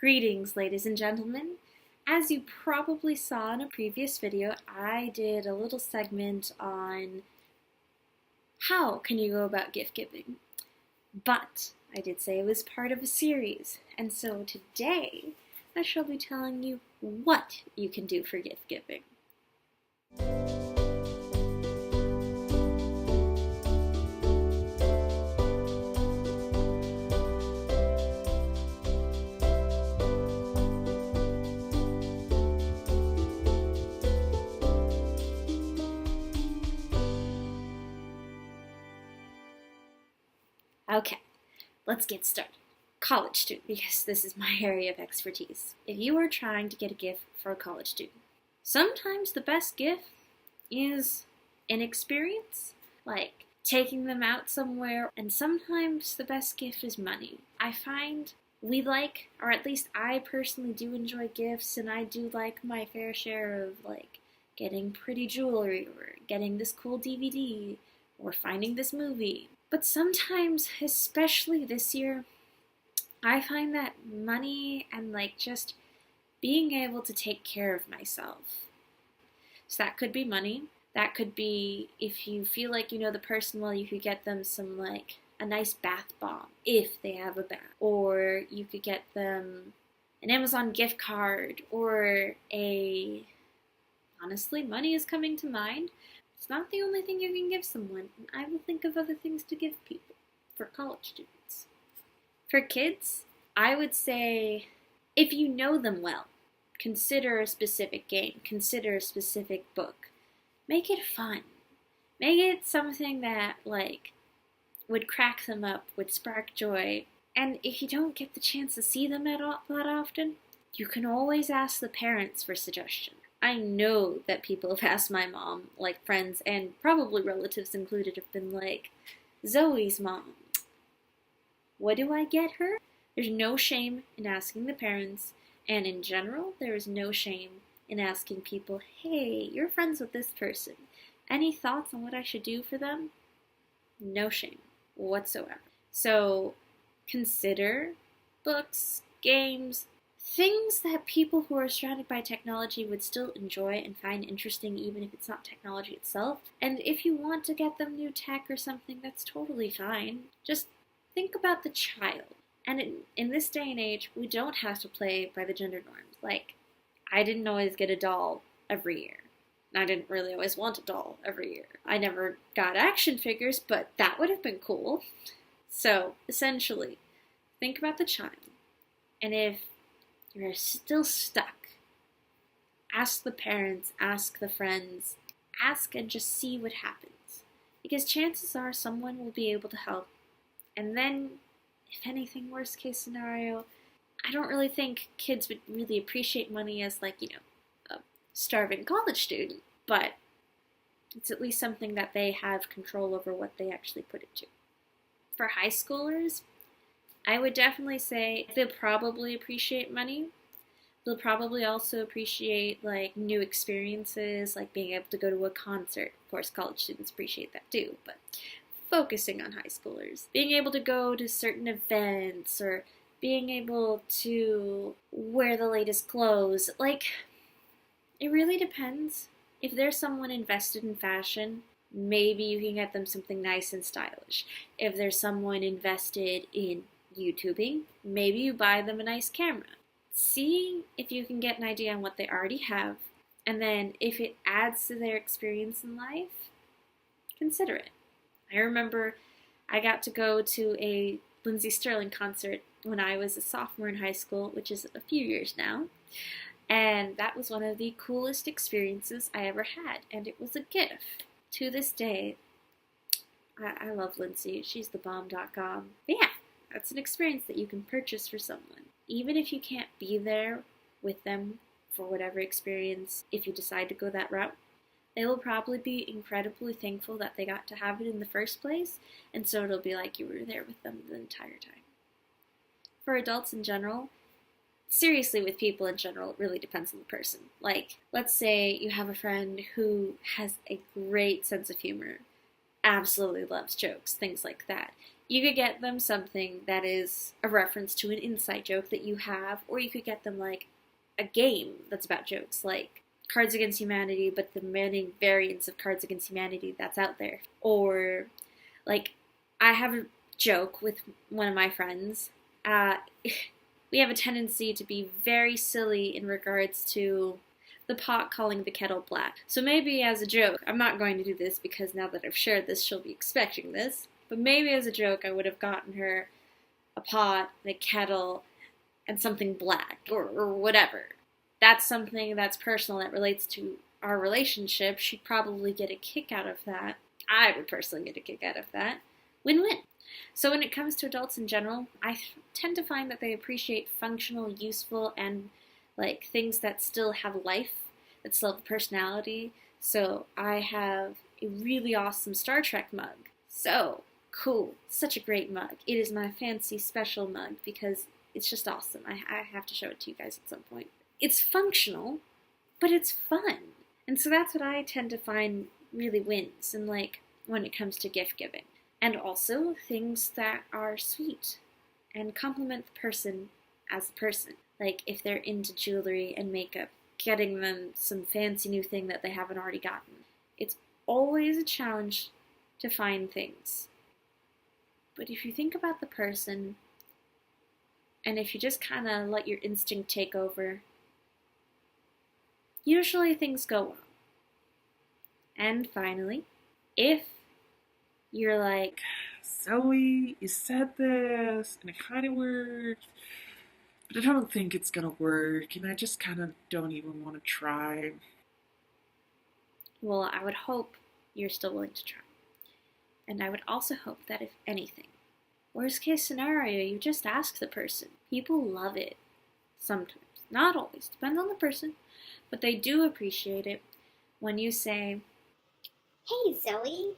Greetings, ladies and gentlemen. As you probably saw in a previous video, I did a little segment on how can you go about gift giving. But I did say it was part of a series, and so today I shall be telling you what you can do for gift giving. Okay, let's get started. College student, because this is my area of expertise. If you are trying to get a gift for a college student, sometimes the best gift is an experience, like taking them out somewhere, and sometimes the best gift is money. I find we like, or at least I personally do enjoy gifts, and I do like my fair share of getting pretty jewelry or getting this cool DVD or finding this movie. But sometimes, especially this year, I find that money and just being able to take care of myself. So that could be money. That could be if you feel like you know the person well, you could get them some a nice bath bomb if they have a bath. Or you could get them an Amazon gift card or honestly, money is coming to mind. It's not the only thing you can give someone, and I will think of other things to give people for college students. For kids, I would say if you know them well, consider a specific game, consider a specific book. Make it fun. Make it something that would crack them up, would spark joy. And if you don't get the chance to see them that often, you can always ask the parents for suggestions. I know that people have asked my mom, friends and probably relatives included, have been like, Zoe's mom, what do I get her? There's no shame in asking the parents, and in general, there is no shame in asking people, hey, you're friends with this person. Any thoughts on what I should do for them? No shame whatsoever. So consider books, games, things that people who are surrounded by technology would still enjoy and find interesting even if it's not technology itself. And if you want to get them new tech or something, that's totally fine. Just think about the child. And in this day and age, we don't have to play by the gender norms. I didn't always get a doll every year. I didn't really always want a doll every year. I never got action figures, but that would have been cool. So, essentially, think about the child. And if you're still stuck, ask the parents, ask the friends, ask and just see what happens. Because chances are someone will be able to help. And then, if anything, worst case scenario, I don't really think kids would really appreciate money as a starving college student, but it's at least something that they have control over what they actually put it to. For high schoolers, I would definitely say they'll probably appreciate money. They'll probably also appreciate new experiences, like being able to go to a concert. Of course, college students appreciate that too, but focusing on high schoolers. Being able to go to certain events or being able to wear the latest clothes. It really depends. If there's someone invested in fashion, maybe you can get them something nice and stylish. If there's someone invested in YouTubing, maybe you buy them a nice camera. See if you can get an idea on what they already have, and then if it adds to their experience in life, consider it. I remember I got to go to a Lindsey Stirling concert when I was a sophomore in high school, which is a few years now, and that was one of the coolest experiences I ever had, and it was a gift. To this day, I love Lindsey. She's the bomb.com. But yeah, that's an experience that you can purchase for someone. Even if you can't be there with them for whatever experience, if you decide to go that route, they will probably be incredibly thankful that they got to have it in the first place, and so it'll be like you were there with them the entire time. For adults in general, seriously, with people in general, it really depends on the person. Let's say you have a friend who has a great sense of humor, absolutely loves jokes, things like that. You could get them something that is a reference to an inside joke that you have, or you could get them like a game that's about jokes, like Cards Against Humanity, but the many variants of Cards Against Humanity that's out there. Or, like, I have a joke with one of my friends. We have a tendency to be very silly in regards to the pot calling the kettle black. So maybe as a joke, I'm not going to do this because now that I've shared this, she'll be expecting this. But maybe as a joke, I would have gotten her a pot, and a kettle, and something black, or whatever. That's something that's personal that relates to our relationship. She'd probably get a kick out of that. I would personally get a kick out of that. Win-win. So when it comes to adults in general, I tend to find that they appreciate functional, useful, and like things that still have life, that still have personality. So I have a really awesome Star Trek mug. So cool. Such a great mug. It is my fancy special mug because it's just awesome. I have to show it to you guys at some point. It's functional, but it's fun. And so that's what I tend to find really wins in, like, when it comes to gift giving. And also things that are sweet and compliment the person as a person. Like if they're into jewelry and makeup, getting them some fancy new thing that they haven't already gotten. It's always a challenge to find things. But if you think about the person, and if you just kind of let your instinct take over, usually things go well. And finally, if you're like, Zoe, you said this, and it kind of worked, but I don't think it's gonna work, and I just kind of don't even want to try. well, I would hope you're still willing to try. And I would also hope that if anything, worst case scenario, you just ask the person. People love it. Sometimes. Not always. Depends on the person. But they do appreciate it when you say, Hey Zoe,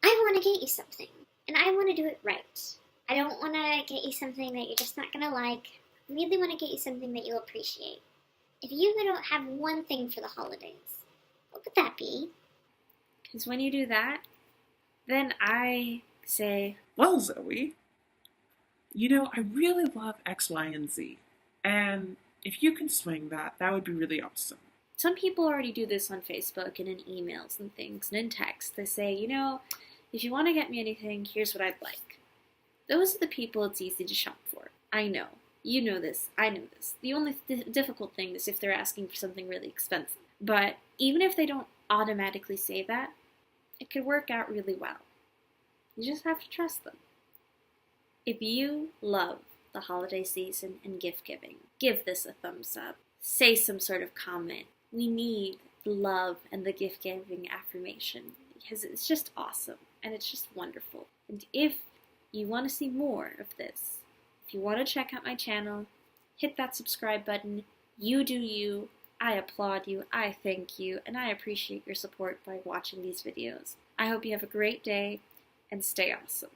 I want to get you something, and I want to do it right. I don't want to get you something that you're just not going to like. I really want to get you something that you'll appreciate. If you don't have one thing for the holidays, what would that be? because when you do that, then I say, Well, Zoe, I really love X, Y, and Z, and if you can swing that, that would be really awesome. some people already do this on Facebook and in emails and things and in text. They say, if you want to get me anything, here's what I'd like. Those are the people it's easy to shop for. I know. You know this. I know this. The only difficult thing is if they're asking for something really expensive. But even if they don't automatically say that, it could work out really well. You just have to trust them. If you love the holiday season and gift giving, give this a thumbs up. Say some sort of comment. We need the love and the gift giving affirmation because it's just awesome and it's just wonderful. And if you want to see more of this, if you want to check out my channel, hit that subscribe button. You do you. I applaud you, I thank you, and I appreciate your support by watching these videos. I hope you have a great day and stay awesome.